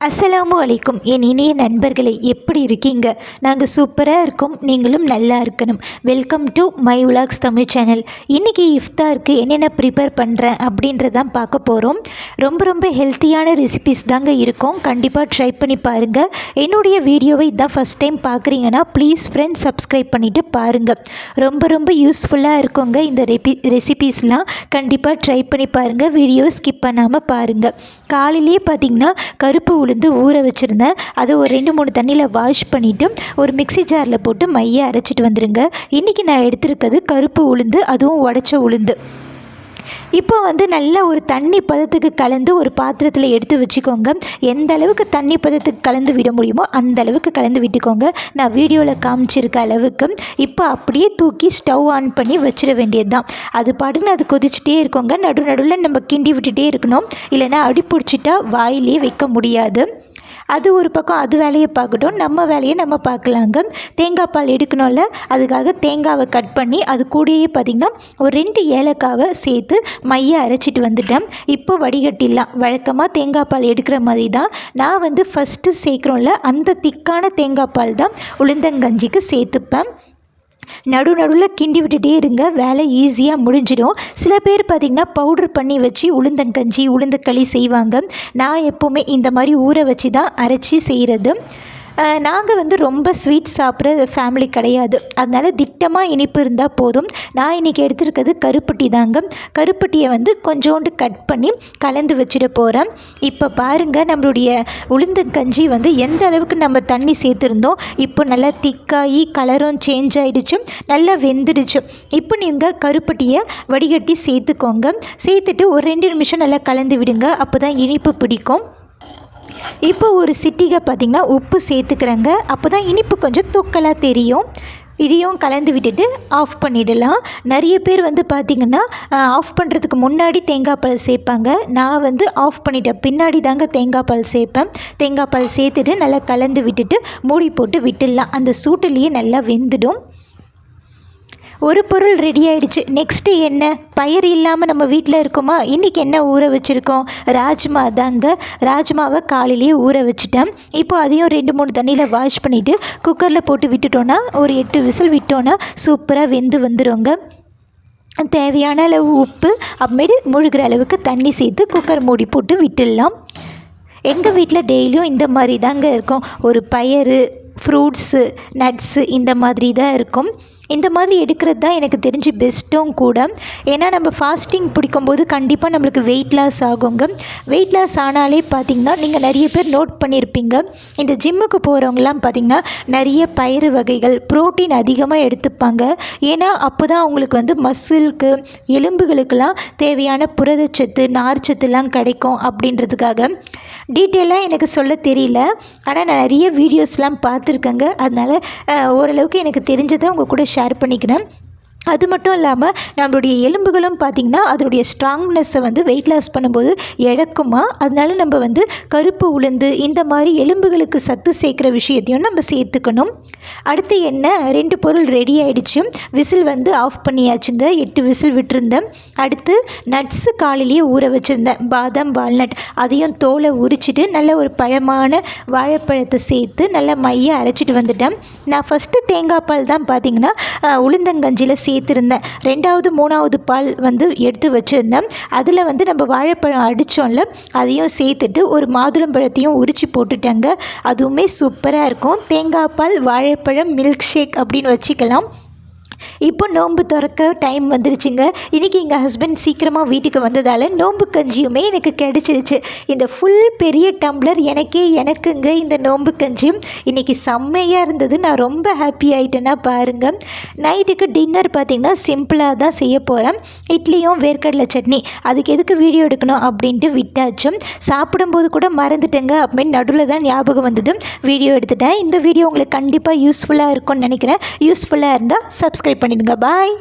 அஸ்ஸலாமு அலைக்கும் என் இனிய நண்பர்களே, எப்படி இருக்கீங்க? நாங்கள் சூப்பராக இருக்கோம். நீங்களும் நல்லா இருக்கணும். Welcome to my vlogs Tamil channel. இன்றைக்கி இஃப்தாருக்கு என்னென்ன ப்ரிப்பேர் பண்ணுறேன் அப்படின்றதான் பார்க்க போகிறோம். ரொம்ப ஹெல்த்தியான ரெசிபிஸ் தாங்க இருக்கும். கண்டிப்பாக ட்ரை பண்ணி பாருங்கள். என்னுடைய வீடியோவை இதான் ஃபஸ்ட் டைம் பார்க்குறீங்கன்னா ப்ளீஸ் ஃப்ரெண்ட்ஸ் சப்ஸ்கிரைப் பண்ணிவிட்டு பாருங்கள். ரொம்ப யூஸ்ஃபுல்லாக இருக்குங்க இந்த ரெசிபீஸ்லாம். கண்டிப்பாக ட்ரை பண்ணி பாருங்கள். வீடியோவை ஸ்கிப் பண்ணாமல் பாருங்கள். காலையிலேயே பார்த்திங்கன்னா கருப்பு உளுந்து ஊற வச்சுருந்தேன். அதை ஒரு 2-3 தண்ணியில் வாஷ் பண்ணிவிட்டு ஒரு மிக்ஸி ஜாரில் போட்டு மைய அரைச்சிட்டு வந்துடுங்க. இன்றைக்கி நான் எடுத்துருக்கிறது கருப்பு உளுந்து, அதுவும் உடச்ச உளுந்து. இப்போ நல்ல ஒரு தண்ணி பதத்துக்கு கலந்து ஒரு பாத்திரத்தில் எடுத்து வச்சுக்கோங்க. எந்த அளவுக்கு தண்ணி பதத்துக்கு கலந்து விட முடியுமோ அந்த அளவுக்கு கலந்து விட்டுக்கோங்க. நான் வீடியோவில் காமிச்சிருக்க அளவுக்கு. இப்போ அப்படியே தூக்கி ஸ்டவ் ஆன் பண்ணி வச்சிட வேண்டியது தான். அது பாட்டுன்னு அது கொதிச்சுட்டே இருக்கோங்க. நடுவில் நம்ம கிண்டி விட்டுட்டே இருக்கணும். இல்லைன்னா அடி பிடிச்சிட்டா வாயிலே வைக்க முடியாது. அது ஒரு பக்கம் அது வேலையை பார்க்கட்டும். நம்ம வேலையை நம்ம பார்க்கலாங்க. தேங்காய் பால் எடுக்கணும்ல, அதுக்காக தேங்காவை கட் பண்ணி அது கூடயே பார்த்திங்கன்னா ஒரு 2 ஏலக்காவை சேர்த்து மைய அரைச்சிட்டு வந்துட்டேன். இப்போ வடிகட்டிடலாம். வழக்கமாக தேங்காய் பால் எடுக்கிற மாதிரி தான் நான் ஃபஸ்ட்டு சேர்க்குறோம்ல, அந்த திக்கான தேங்காய் பால் தான் உளுந்தங்கஞ்சிக்கு சேர்த்துப்பேன். நடுவில் கிண்டி விட்டுட்டே இருங்க. வேலை ஈஸியாக முடிஞ்சிடும். சில பேர் பார்த்திங்கன்னா பவுடர் பண்ணி வச்சு உளுந்தங்கஞ்சி உளுந்தக்களி செய்வாங்க. நான் எப்போவுமே இந்த மாதிரி ஊற வச்சு தான் அரைச்சி செய்கிறது. நாங்கள் ரொம்ப ஸ்வீட் சாப்பிட்ற ஃபேமிலி கிடையாது. அதனால் திட்டமாக இனிப்பு இருந்தால் போதும். நான் இன்றைக்கி எடுத்துருக்கிறது கருப்பட்டி தாங்க. கருப்பட்டியை கொஞ்சோண்டு கட் பண்ணி கலந்து வச்சுட போகிறேன். இப்போ பாருங்கள், நம்மளுடைய உளுந்தங்கஞ்சி எந்த அளவுக்கு நம்ம தண்ணி சேர்த்துருந்தோம். இப்போ நல்லா திக்காகி கலரும் சேஞ்ச் ஆகிடுச்சு, நல்லா வெந்துடுச்சு. இப்போ நீங்கள் கருப்பட்டியை வடிகட்டி சேர்த்துக்கோங்க. சேர்த்துட்டு ஒரு 2 நிமிஷம் நல்லா கலந்து விடுங்க. அப்போ தான் இனிப்பு பிடிக்கும். இப்போ ஒரு சிட்டிகை பார்த்திங்கன்னா உப்பு சேர்த்துக்கிறேங்க. அப்போ தான் இனிப்பு கொஞ்சம் தூக்கலாக தெரியும். இதையும் கலந்து விட்டுட்டு ஆஃப் பண்ணிடலாம். நிறைய பேர் பார்த்திங்கன்னா ஆஃப் பண்ணுறதுக்கு முன்னாடி தேங்காய் பால் சேர்ப்பாங்க. நான் ஆஃப் பண்ணிட்ட பின்னாடி தாங்க தேங்காய் பால் சேர்ப்பேன். தேங்காய் பால் சேர்த்துட்டு நல்லா கலந்து விட்டுட்டு மூடி போட்டு விட்டுடலாம். அந்த சூட்டுலேயே நல்லா வெந்துடும். ஒரு பொருள் ரெடி ஆகிடுச்சு. நெக்ஸ்ட்டு என்ன? பயிர் இல்லாமல் நம்ம வீட்டில் இருக்குமா? இன்றைக்கி என்ன ஊற வச்சுருக்கோம்? ராஜ்மா தாங்க. ராஜ்மாவை காலையிலேயே ஊற வச்சுட்டேன். இப்போ அதையும் 2-3 தண்ணியில் வாஷ் பண்ணிவிட்டு குக்கரில் போட்டு விட்டுட்டோன்னா ஒரு 8 விசில் விட்டோன்னா சூப்பராக வெந்து வந்துடுங்க. தேவையான அளவு உப்பு, அப்புறமேட்டு முழுகிற அளவுக்கு தண்ணி சேர்த்து குக்கர் மூடி போட்டு விட்டுடலாம். எங்கள் வீட்டில் டெய்லியும் இந்த மாதிரி தாங்க இருக்கும். ஒரு பயறு, ஃப்ரூட்ஸு, நட்ஸு இந்த மாதிரி தான் இருக்கும். இந்த மாதிரி எடுக்கிறது தான் எனக்கு தெரிஞ்சு பெஸ்ட்டும் கூட. ஏன்னா நம்ம ஃபாஸ்டிங் பிடிக்கும்போது கண்டிப்பாக நம்மளுக்கு வெயிட் லாஸ் ஆகுங்க. வெயிட் லாஸ் ஆனாலே பார்த்திங்கன்னா நீங்கள் நிறைய பேர் நோட் பண்ணியிருப்பீங்க, இந்த ஜிம்முக்கு போகிறவங்களாம் பார்த்திங்கன்னா நிறைய பயிறு வகைகள், ப்ரோட்டீன் அதிகமாக எடுத்துப்பாங்க. ஏன்னா அப்போ தான் அவங்களுக்கு மசிலுக்கு, எலும்புகளுக்கெல்லாம் தேவையான புரதச்சத்து, நார்ச்சத்துலாம் கிடைக்கும் அப்படின்றதுக்காக. டீட்டெயிலாக எனக்கு சொல்ல தெரியல, ஆனால் நான் நிறைய வீடியோஸ்லாம் பார்த்துருக்கேங்க. அதனால் ஓரளவுக்கு எனக்கு தெரிஞ்சதை உங்கள் கூட ஷேர் பண்ணிக்கிறேன். அது மட்டும் இல்லாமல் நம்மளுடைய எலும்புகளும் பார்த்திங்கன்னா அதனுடைய ஸ்ட்ராங்னஸை வெயிட் லாஸ் பண்ணும்போது இழக்குமா. அதனால நம்ம கருப்பு உளுந்து இந்த மாதிரி எலும்புகளுக்கு சத்து சேர்க்குற விஷயத்தையும் நம்ம சேர்த்துக்கணும். அடுத்து என்ன? 2 பொருள் ரெடி ஆகிடுச்சு. விசில் ஆஃப் பண்ணியாச்சுங்க. 8 விசில் விட்டுருந்தேன். அடுத்து நட்ஸு காலையிலேயே ஊற வச்சுருந்தேன். பாதாம், வால்நட், அதையும் தோலை உரிச்சிட்டு நல்ல ஒரு பழமான வாழைப்பழத்தை சேர்த்து நல்லா மைய அரைச்சிட்டு வந்துட்டேன். நான் ஃபஸ்ட்டு தேங்காய் பால் தான் பார்த்திங்கன்னா உளுந்தங்கஞ்சியில் சேர்த்துருந்தேன். 2வது 3வது பால் எடுத்து வச்சுருந்தேன். அதில் நம்ம வாழைப்பழம் அடித்தோம்ல, அதையும் சேர்த்துட்டு ஒரு மாதுளம்பழத்தையும் உரித்து போட்டுட்டேங்க. அதுவுமே சூப்பராக இருக்கும். தேங்காய் பால், வாழைப்பழம், மில்க் ஷேக் அப்படின்னு வச்சுக்கலாம். இப்போ நோன்பு திறக்கிற டைம் வந்துருச்சுங்க. இன்றைக்கி எங்கள் ஹஸ்பண்ட் சீக்கிரமாக வீட்டுக்கு வந்ததால் நோன்பு கஞ்சியுமே எனக்கு கிடச்சிருச்சு. இந்த ஃபுல் பெரிய டம்ளர் எனக்குங்க இந்த நோன்பு கஞ்சியும் இன்றைக்கி செம்மையாக இருந்தது. நான் ரொம்ப ஹாப்பி ஆகிட்டேன்னா பாருங்கள். நைட்டுக்கு டின்னர் பார்த்திங்கன்னா சிம்பிளாக தான் செய்ய போகிறேன். இட்லியும் வேர்க்கடலை சட்னி. அதுக்கு எதுக்கு வீடியோ எடுக்கணும் அப்படின்ட்டு விட்டாச்சும். சாப்பிடும்போது கூட மறந்துட்டேங்க. அப்படின்னு நடுவில் தான் ஞாபகம் வந்தது, வீடியோ எடுத்துட்டேன். இந்த வீடியோ உங்களுக்கு கண்டிப்பாக யூஸ்ஃபுல்லாக இருக்கும்னு நினைக்கிறேன். யூஸ்ஃபுல்லாக இருந்தால் சப்ஸ்கிரைப் பண்ணிடுங்க. பாய்.